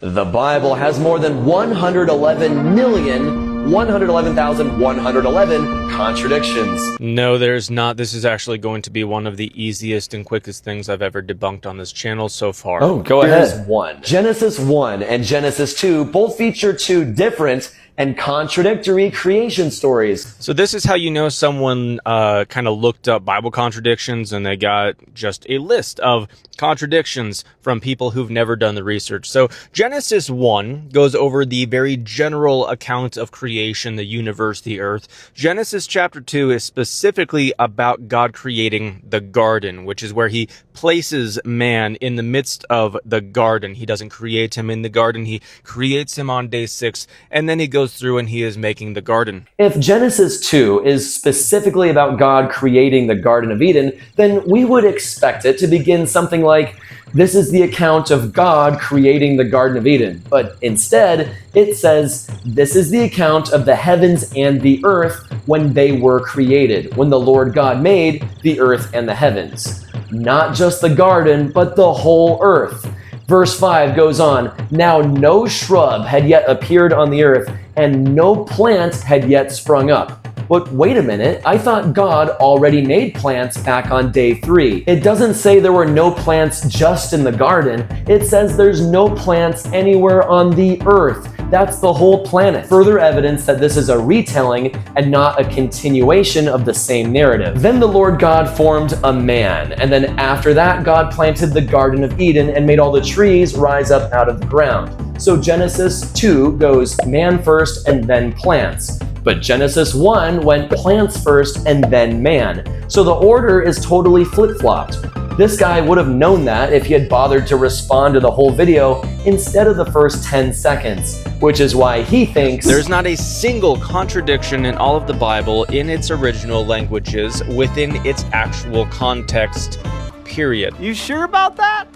The Bible has more than 111,111,111 contradictions. No, there's not. This is actually going to be one of the easiest and quickest things I've ever debunked on this channel so far. Oh, go ahead. Here's one. Genesis 1 and Genesis 2 both feature two different and contradictory creation stories. So this is how you know someone kind of looked up Bible contradictions and they got just a list of contradictions from people who've never done the research. So Genesis 1 goes over the very general account of creation, the universe, the earth. Genesis chapter 2 is specifically about God creating the garden, which is where he places man in the midst of the garden. He doesn't create him in the garden. He creates him on day 6, and then he goes through and he is making the garden. If Genesis 2 is specifically about God creating the Garden of Eden, then we would expect it to begin something like, this is the account of God creating the Garden of Eden. But instead, it says, this is the account of the heavens and the earth when they were created, when the Lord God made the earth and the heavens. Not just the garden, but the whole earth. Verse 5 goes on, now no shrub had yet appeared on the earth, and no plant had yet sprung up. But wait a minute, I thought God already made plants back on day 3. It doesn't say there were no plants just in the garden. It says there's no plants anywhere on the earth. That's the whole planet. Further evidence that this is a retelling and not a continuation of the same narrative. Then the Lord God formed a man, and then after that, God planted the Garden of Eden and made all the trees rise up out of the ground. So Genesis 2 goes man first and then plants. But Genesis 1 went plants first and then man. So the order is totally flip-flopped. This guy would have known that if he had bothered to respond to the whole video instead of the first 10 seconds, which is why he thinks there's not a single contradiction in all of the Bible in its original languages within its actual context, period. You sure about that?